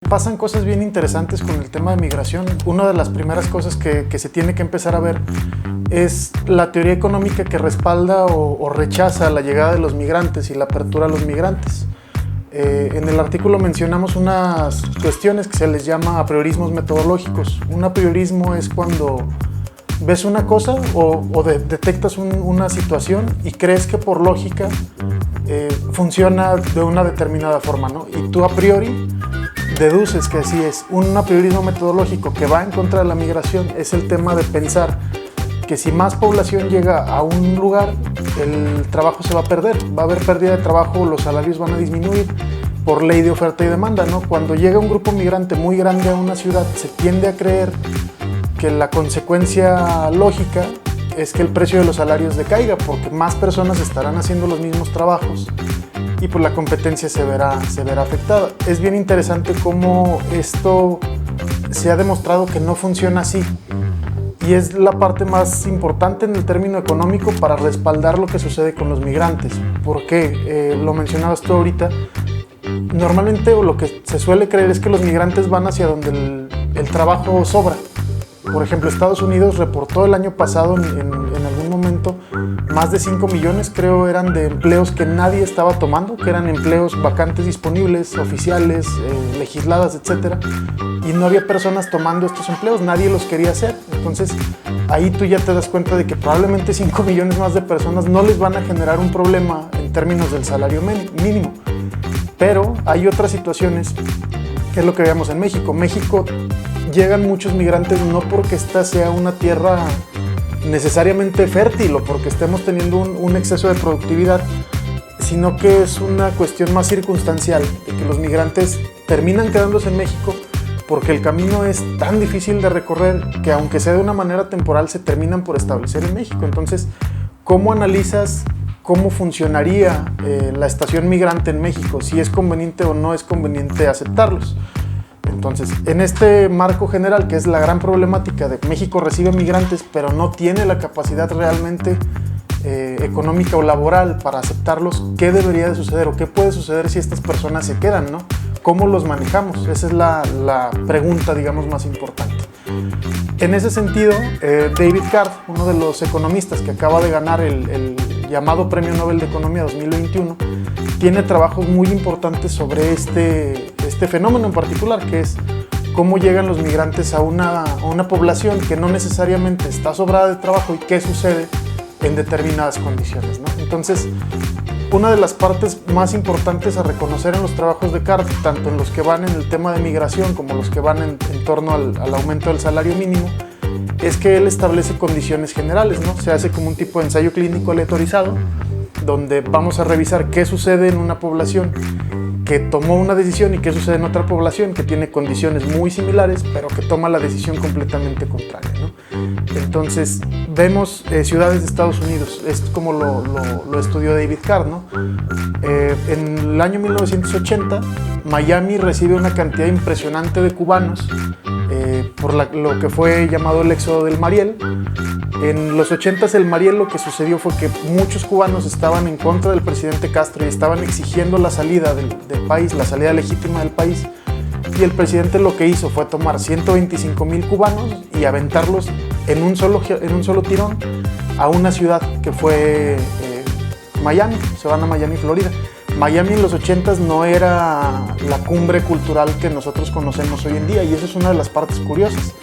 Pasan cosas bien interesantes con el tema de migración. Una de las primeras cosas que se tiene que empezar a ver es la teoría económica que respalda o rechaza la llegada de los migrantes y la apertura a los migrantes. En el artículo mencionamos unas cuestiones que se les llama apriorismos metodológicos. Un apriorismo es cuando ves una cosa o detectas una situación y crees que por lógica funciona de una determinada forma, ¿no? Y tú a priori deduces que así es. Un apriorismo metodológico que va en contra de la migración es el tema de pensar que si más población llega a un lugar, el trabajo se va a perder, va a haber pérdida de trabajo, los salarios van a disminuir por ley de oferta y demanda, ¿no? Cuando llega un grupo migrante muy grande a una ciudad, se tiende a creer que la consecuencia lógica es que el precio de los salarios decaiga, porque más personas estarán haciendo los mismos trabajos y pues la competencia se verá afectada. Es bien interesante cómo esto se ha demostrado que no funciona así. Y es la parte más importante en el término económico para respaldar lo que sucede con los migrantes. ¿Por qué? Lo mencionabas tú ahorita. Normalmente lo que se suele creer es que los migrantes van hacia donde el trabajo sobra. Por ejemplo, Estados Unidos reportó el año pasado en algún momento más de 5 millones, creo, eran de empleos que nadie estaba tomando, que eran empleos vacantes disponibles, oficiales, legisladas, etc. Y no había personas tomando estos empleos, nadie los quería hacer. Entonces, ahí tú ya te das cuenta de que probablemente 5 millones más de personas no les van a generar un problema en términos del salario mínimo. Pero hay otras situaciones, que es lo que veíamos en México. México llegan muchos migrantes no porque esta sea una tierra necesariamente fértil o porque estemos teniendo un exceso de productividad, sino que es una cuestión más circunstancial, de que los migrantes terminan quedándose en México porque el camino es tan difícil de recorrer que aunque sea de una manera temporal se terminan por establecer en México. Entonces, ¿cómo analizas cómo funcionaría la estación migrante en México? Si es conveniente o no es conveniente aceptarlos. Entonces, en este marco general, que es la gran problemática de que México recibe migrantes, pero no tiene la capacidad realmente económica o laboral para aceptarlos, ¿qué debería de suceder o qué puede suceder si estas personas se quedan, ¿no? ¿Cómo los manejamos? Esa es la pregunta, digamos, más importante. En ese sentido, David Card, uno de los economistas que acaba de ganar el llamado Premio Nobel de Economía 2021, tiene trabajos muy importantes sobre este fenómeno en particular, que es cómo llegan los migrantes a una población que no necesariamente está sobrada de trabajo y qué sucede en determinadas condiciones, ¿no? Entonces, una de las partes más importantes a reconocer en los trabajos de Card, tanto en los que van en el tema de migración como los que van en torno al aumento del salario mínimo, es que él establece condiciones generales, ¿no? Se hace como un tipo de ensayo clínico aleatorizado, donde vamos a revisar qué sucede en una población que tomó una decisión y qué sucede en otra población que tiene condiciones muy similares, pero que toma la decisión completamente contraria, ¿no? Entonces, vemos ciudades de Estados Unidos, es como lo estudió David Card, ¿no? En el año 1980, Miami recibe una cantidad impresionante de cubanos por lo que fue llamado el éxodo del Mariel. En los 80s el Mariel, lo que sucedió fue que muchos cubanos estaban en contra del presidente Castro y estaban exigiendo la salida del país, la salida legítima del país, y el presidente lo que hizo fue tomar 125,000 cubanos y aventarlos en un solo tirón a una ciudad que fue Miami. Se van a Miami, Florida. Miami en los 80s no era la cumbre cultural que nosotros conocemos hoy en día, y eso es una de las partes curiosas.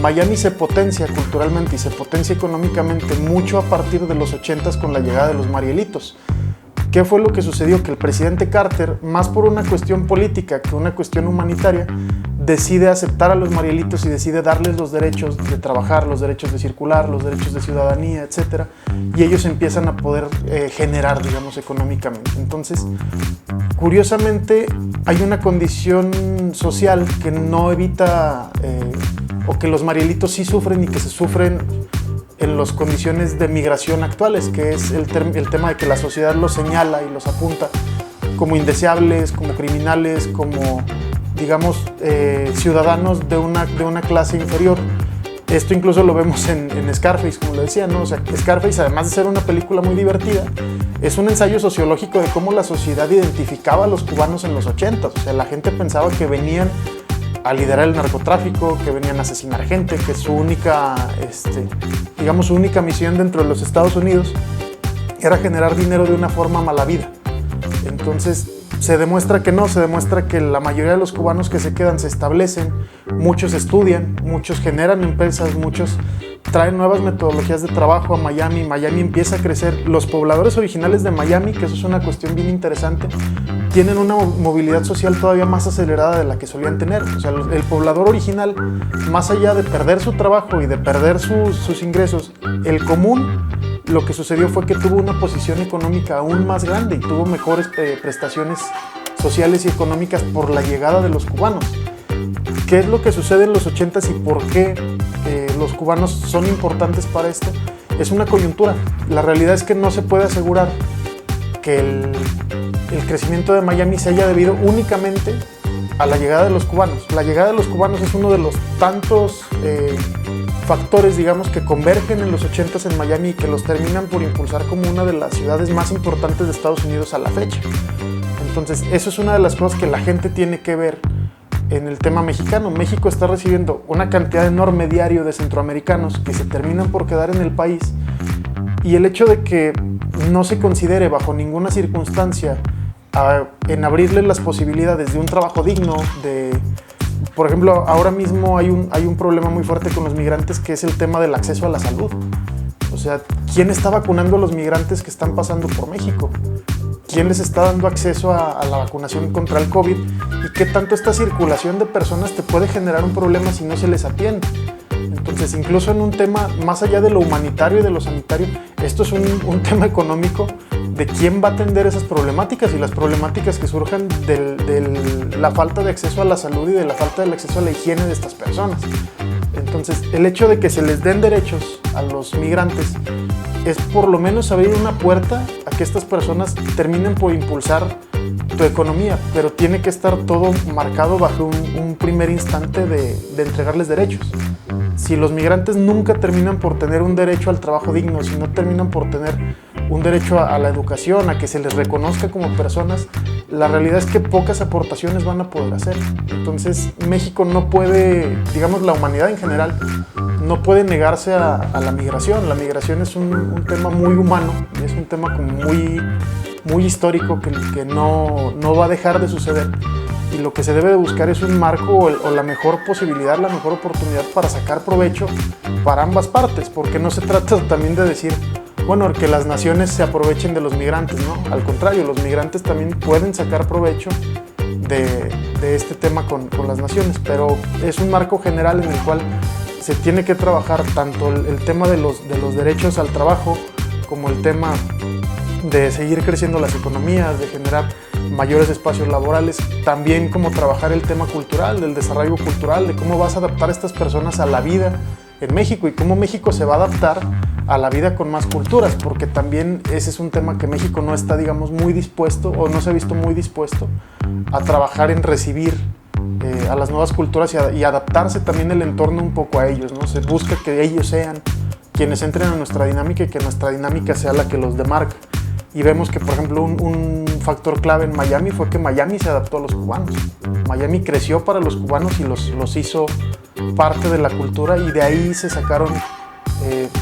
Miami se potencia culturalmente y se potencia económicamente mucho a partir de los 80s con la llegada de los Marielitos. ¿Qué fue lo que sucedió? Que el presidente Carter, más por una cuestión política que una cuestión humanitaria, decide aceptar a los Marielitos y decide darles los derechos de trabajar, los derechos de circular, los derechos de ciudadanía, etc. Y ellos empiezan a poder generar, digamos, económicamente. Entonces, curiosamente, hay una condición social que no evita, o que los Marielitos sí sufren y que se sufren en las condiciones de migración actuales, que es el tema de que la sociedad los señala y los apunta como indeseables, como criminales, como, digamos, ciudadanos de una clase inferior. Esto incluso lo vemos en Scarface, como le decía, ¿no? O sea, Scarface, además de ser una película muy divertida, es un ensayo sociológico de cómo la sociedad identificaba a los cubanos en los 80s. O sea, la gente pensaba que venían a liderar el narcotráfico, que venían a asesinar gente, que su única, digamos, su única misión dentro de los Estados Unidos era generar dinero de una forma mala vida. Entonces se demuestra que no, se demuestra que la mayoría de los cubanos que se quedan se establecen, muchos estudian, muchos generan empresas, muchos traen nuevas metodologías de trabajo a Miami. Miami empieza a crecer. Los pobladores originales de Miami, que eso es una cuestión bien interesante, tienen una movilidad social todavía más acelerada de la que solían tener. O sea, el poblador original, más allá de perder su trabajo y de perder sus ingresos, el común, lo que sucedió fue que tuvo una posición económica aún más grande y tuvo mejores prestaciones sociales y económicas por la llegada de los cubanos. ¿Qué es lo que sucede en los 80s y por qué los cubanos son importantes para esto? Es una coyuntura. La realidad es que no se puede asegurar que el crecimiento de Miami se haya debido únicamente a la llegada de los cubanos. La llegada de los cubanos es uno de los tantos factores, digamos, que convergen en los 80s en Miami y que los terminan por impulsar como una de las ciudades más importantes de Estados Unidos a la fecha. Entonces, eso es una de las cosas que la gente tiene que ver en el tema mexicano. México está recibiendo una cantidad enorme diario de centroamericanos que se terminan por quedar en el país, y el hecho de que no se considere bajo ninguna circunstancia en abrirles las posibilidades de un trabajo digno, por ejemplo, ahora mismo hay un problema muy fuerte con los migrantes, que es el tema del acceso a la salud. O sea, ¿quién está vacunando a los migrantes que están pasando por México? ¿Quién les está dando acceso a la vacunación contra el COVID? ¿Y qué tanto esta circulación de personas te puede generar un problema si no se les atiende? Entonces, incluso en un tema más allá de lo humanitario y de lo sanitario, esto es un tema económico de quién va a atender esas problemáticas, y las problemáticas que surjan de la falta de acceso a la salud y de la falta del acceso a la higiene de estas personas. Entonces, el hecho de que se les den derechos a los migrantes es por lo menos abrir una puerta a que estas personas terminen por impulsar tu economía, pero tiene que estar todo marcado bajo un primer instante de entregarles derechos. Si los migrantes nunca terminan por tener un derecho al trabajo digno, si no terminan por tener un derecho a la educación, a que se les reconozca como personas, la realidad es que pocas aportaciones van a poder hacer. Entonces, México no puede, digamos, la humanidad en general, no puede negarse a la migración. La migración es un tema muy humano, es un tema como muy histórico que no va a dejar de suceder. Y lo que se debe de buscar es un marco o la mejor posibilidad, la mejor oportunidad para sacar provecho para ambas partes, porque no se trata también de decir, bueno, que las naciones se aprovechen de los migrantes, ¿no? Al contrario, los migrantes también pueden sacar provecho de este tema con las naciones, pero es un marco general en el cual se tiene que trabajar tanto el tema de los derechos al trabajo, como el tema de seguir creciendo las economías, de generar mayores espacios laborales, también como trabajar el tema cultural, del desarrollo cultural, de cómo vas a adaptar a estas personas a la vida en México y cómo México se va a adaptar a la vida con más culturas, porque también ese es un tema que México no está, digamos, muy dispuesto, o no se ha visto muy dispuesto a trabajar en recibir a las nuevas culturas y adaptarse también el entorno un poco a ellos, ¿no? Se busca que ellos sean quienes entren a nuestra dinámica y que nuestra dinámica sea la que los demarca. Y vemos que, por ejemplo, un factor clave en Miami fue que Miami se adaptó a los cubanos. Miami creció para los cubanos y los hizo parte de la cultura, y de ahí se sacaron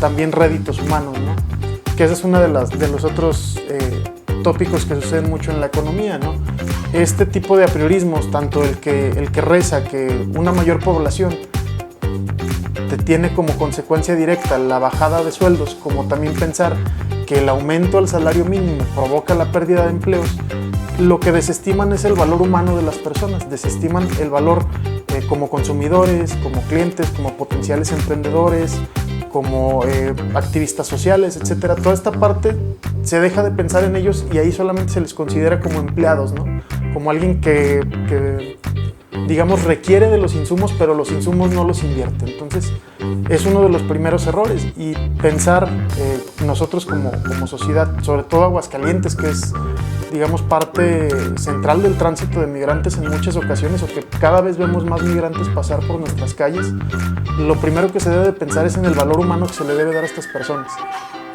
también réditos humanos, ¿no? Que ese es uno de los otros tópicos que suceden mucho en la economía, ¿no? Este tipo de apriorismos, tanto el que reza que una mayor población te tiene como consecuencia directa la bajada de sueldos, como también pensar que el aumento al salario mínimo provoca la pérdida de empleos, lo que desestiman es el valor humano de las personas, desestiman el valor como consumidores, como clientes, como potenciales emprendedores, como activistas sociales, etc. Toda esta parte se deja de pensar en ellos y ahí solamente se les considera como empleados, ¿no? Como alguien que digamos, requiere de los insumos, pero los insumos no los invierte. Entonces, es uno de los primeros errores. Y pensar nosotros como sociedad, sobre todo Aguascalientes, que es, digamos, parte central del tránsito de migrantes en muchas ocasiones, o que cada vez vemos más migrantes pasar por nuestras calles, lo primero que se debe de pensar es en el valor humano que se le debe dar a estas personas.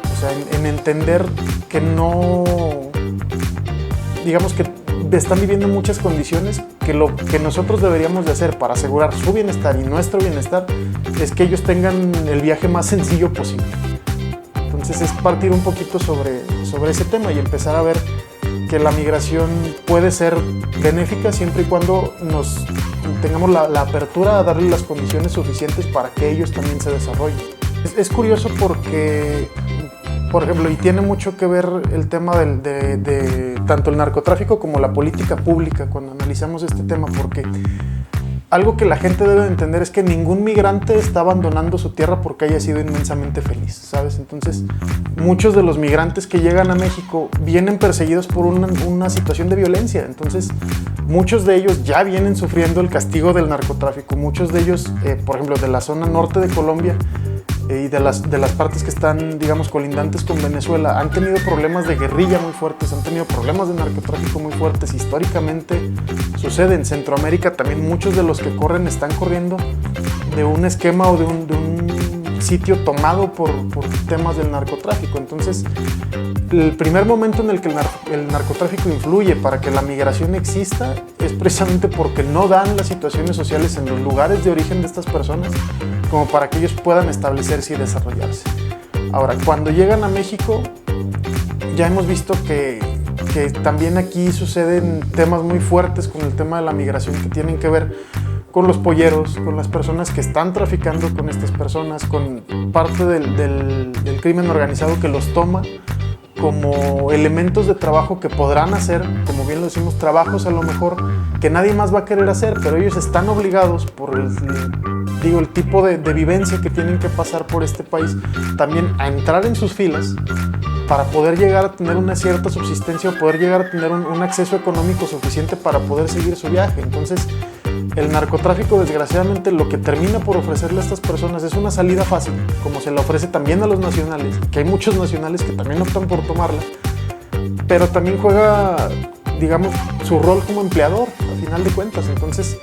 O sea, en entender que no, digamos que están viviendo muchas condiciones que lo que nosotros deberíamos de hacer para asegurar su bienestar y nuestro bienestar es que ellos tengan el viaje más sencillo posible. Entonces es partir un poquito sobre ese tema y empezar a ver que la migración puede ser benéfica siempre y cuando tengamos la apertura a darle las condiciones suficientes para que ellos también se desarrollen. Es curioso porque, por ejemplo, y tiene mucho que ver el tema de tanto el narcotráfico como la política pública cuando analizamos este tema, porque algo que la gente debe entender es que ningún migrante está abandonando su tierra porque haya sido inmensamente feliz, ¿sabes? Entonces, muchos de los migrantes que llegan a México vienen perseguidos por una situación de violencia. Entonces, muchos de ellos ya vienen sufriendo el castigo del narcotráfico. Muchos de ellos, por ejemplo, de la zona norte de Colombia, y de las partes que están, digamos, colindantes con Venezuela, han tenido problemas de guerrilla muy fuertes, han tenido problemas de narcotráfico muy fuertes. Históricamente sucede en Centroamérica también. Muchos de los que corren están corriendo de un esquema o de un sitio tomado por temas del narcotráfico. Entonces, el primer momento en el que el narcotráfico influye para que la migración exista es precisamente porque no dan las situaciones sociales en los lugares de origen de estas personas como para que ellos puedan establecerse y desarrollarse. Ahora, cuando llegan a México, ya hemos visto que también aquí suceden temas muy fuertes con el tema de la migración que tienen que ver con los polleros, con las personas que están traficando con estas personas, con parte del crimen organizado que los toma como elementos de trabajo que podrán hacer, como bien lo decimos, trabajos a lo mejor que nadie más va a querer hacer, pero ellos están obligados por el tipo de vivencia que tienen que pasar por este país, también a entrar en sus filas para poder llegar a tener una cierta subsistencia o poder llegar a tener un acceso económico suficiente para poder seguir su viaje. Entonces, el narcotráfico, desgraciadamente, lo que termina por ofrecerle a estas personas es una salida fácil, como se la ofrece también a los nacionales, que hay muchos nacionales que también optan por tomarla, pero también juega, digamos, su rol como empleador, a final de cuentas. Entonces,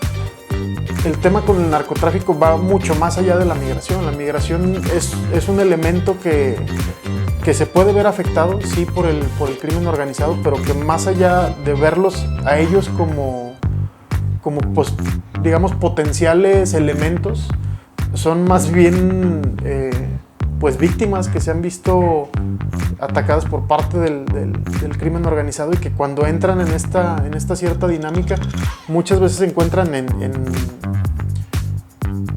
el tema con el narcotráfico va mucho más allá de la migración. La migración es un elemento que se puede ver afectado, sí, por el crimen organizado, pero que más allá de verlos a ellos como pues, digamos, potenciales elementos, son más bien pues víctimas que se han visto atacadas por parte del crimen organizado y que cuando entran en esta cierta dinámica muchas veces se encuentran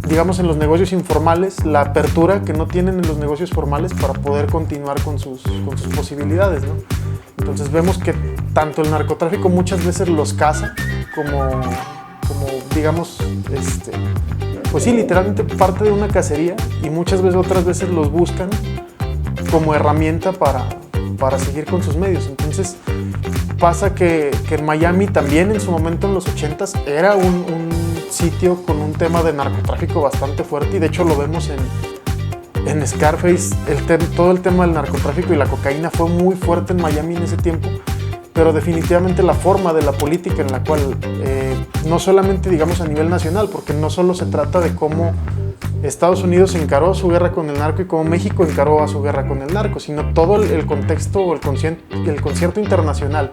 digamos, en los negocios informales, la apertura que no tienen en los negocios formales para poder continuar con sus posibilidades, ¿no? Entonces vemos que tanto el narcotráfico muchas veces los caza como digamos, pues sí, literalmente parte de una cacería, y muchas veces, otras veces los buscan como herramienta para seguir con sus medios. Entonces pasa que en Miami también en su momento, en los 80s, era un sitio con un tema de narcotráfico bastante fuerte, y de hecho lo vemos en Scarface. Todo el tema del narcotráfico y la cocaína fue muy fuerte en Miami en ese tiempo, pero definitivamente la forma de la política en la cual, no solamente, digamos, a nivel nacional, porque no solo se trata de cómo Estados Unidos encaró su guerra con el narco y cómo México encaró a su guerra con el narco, sino todo el contexto o el concierto internacional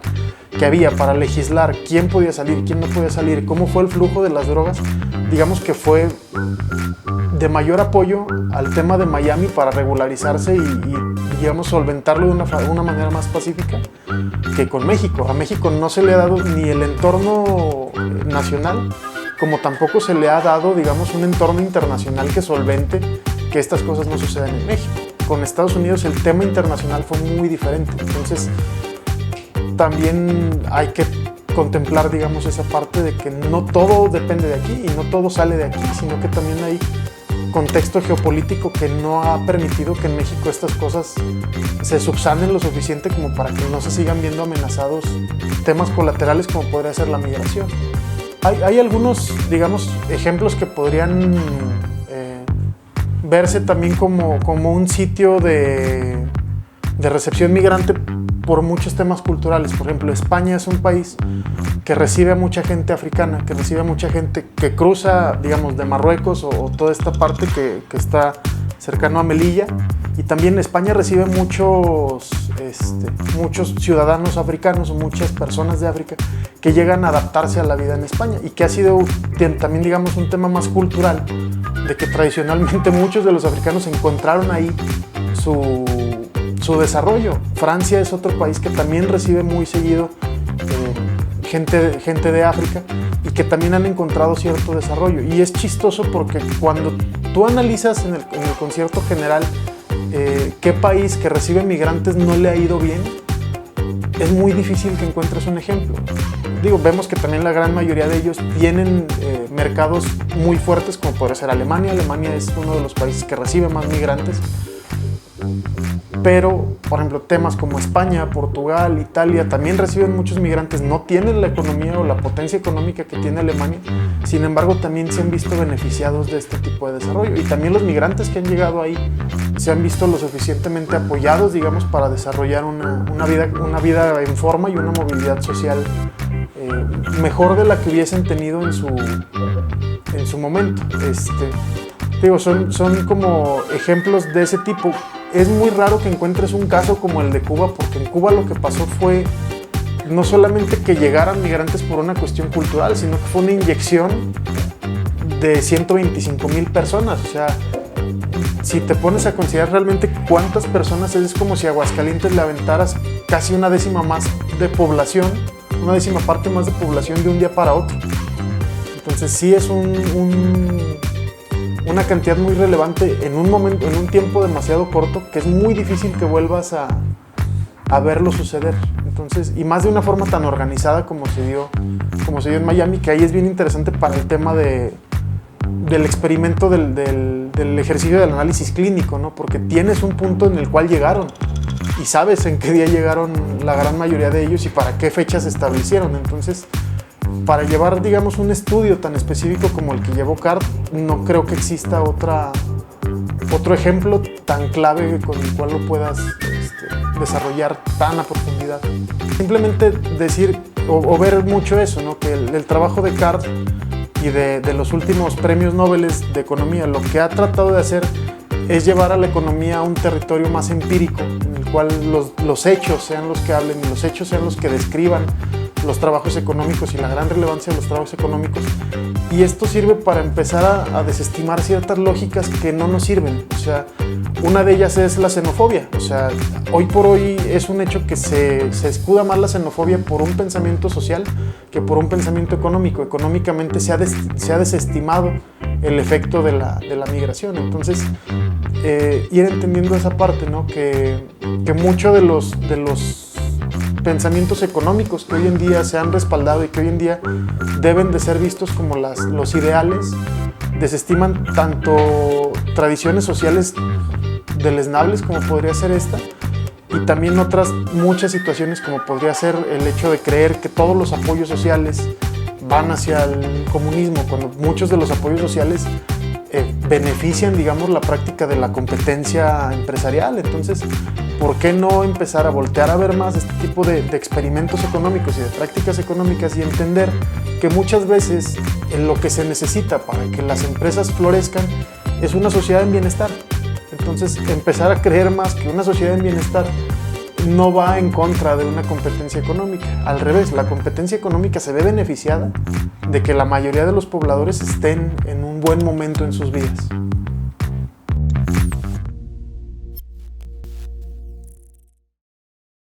que había para legislar quién podía salir, quién no podía salir, cómo fue el flujo de las drogas. Digamos que fue de mayor apoyo al tema de Miami para regularizarse y digamos, solventarlo de una manera más pacífica que con México. A México no se le ha dado ni el entorno nacional, como tampoco se le ha dado, digamos, un entorno internacional que solvente que estas cosas no sucedan en México. Con Estados Unidos el tema internacional fue muy diferente. Entonces, también hay que contemplar, digamos, esa parte de que no todo depende de aquí y no todo sale de aquí, sino que también hay contexto geopolítico que no ha permitido que en México estas cosas se subsanen lo suficiente como para que no se sigan viendo amenazados temas colaterales como podría ser la migración. Hay algunos, digamos, ejemplos que podrían verse también como un sitio de recepción migrante por muchos temas culturales. Por ejemplo, España es un país que recibe a mucha gente africana, que recibe a mucha gente que cruza, digamos, de Marruecos o toda esta parte que está cercano a Melilla. Y también España recibe muchos muchos ciudadanos africanos o muchas personas de África que llegan a adaptarse a la vida en España y que ha sido también, digamos, un tema más cultural, de que tradicionalmente muchos de los africanos encontraron ahí su desarrollo. Francia es otro país que también recibe muy seguido gente de África y que también han encontrado cierto desarrollo. Y es chistoso porque cuando tú analizas en el concierto general qué país que recibe migrantes no le ha ido bien, es muy difícil que encuentres un ejemplo. Vemos que también la gran mayoría de ellos tienen mercados muy fuertes, como podría ser Alemania. Alemania es uno de los países que recibe más migrantes. Pero, por ejemplo, temas como España, Portugal, Italia también reciben muchos migrantes, no tienen la economía o la potencia económica que tiene Alemania, sin embargo también se han visto beneficiados de este tipo de desarrollo, y también los migrantes que han llegado ahí se han visto lo suficientemente apoyados, digamos, para desarrollar una vida en forma y una movilidad social mejor de la que hubiesen tenido en su momento. Son como ejemplos de ese tipo. Es muy raro que encuentres un caso como el de Cuba, porque en Cuba lo que pasó fue no solamente que llegaran migrantes por una cuestión cultural, sino que fue una inyección de 125,000 personas. O sea, si te pones a considerar realmente cuántas personas es como si a Aguascalientes le aventaras casi una décima más de población, una décima parte más de población de un día para otro. Entonces sí es una cantidad muy relevante en un tiempo demasiado corto, que es muy difícil que vuelvas a verlo suceder. Entonces, y más de una forma tan organizada como se dio en Miami, que ahí es bien interesante para el tema del experimento del ejercicio del análisis clínico, ¿no? Porque tienes un punto en el cual llegaron y sabes en qué día llegaron la gran mayoría de ellos y para qué fechas se establecieron. Entonces, para llevar, digamos, un estudio tan específico como el que llevó Card, no creo que exista otro ejemplo tan clave con el cual lo puedas desarrollar tan a profundidad. Simplemente decir o ver mucho eso, ¿no? Que el trabajo de Card y de los últimos premios Nobel de economía, lo que ha tratado de hacer es llevar a la economía a un territorio más empírico, en el cual los hechos sean los que hablen y los hechos sean los que describan los trabajos económicos y la gran relevancia de los trabajos económicos. Y esto sirve para empezar a desestimar ciertas lógicas que no nos sirven. O sea, una de ellas es la xenofobia. O sea, hoy por hoy es un hecho que se escuda más la xenofobia por un pensamiento social que por un pensamiento económico. Económicamente se ha desestimado el efecto de la migración. Entonces, ir entendiendo esa parte, ¿no? Que mucho de los pensamientos económicos que hoy en día se han respaldado y que hoy en día deben de ser vistos como los ideales, desestiman tanto tradiciones sociales deleznables como podría ser esta, y también otras muchas situaciones como podría ser el hecho de creer que todos los apoyos sociales van hacia el comunismo, cuando muchos de los apoyos sociales benefician, digamos, la práctica de la competencia empresarial. Entonces, ¿por qué no empezar a voltear a ver más este tipo de experimentos económicos y de prácticas económicas y entender que muchas veces lo que se necesita para que las empresas florezcan es una sociedad en bienestar? Entonces, empezar a creer más que una sociedad en bienestar no va en contra de una competencia económica. Al revés, la competencia económica se ve beneficiada de que la mayoría de los pobladores estén en un buen momento en sus vidas.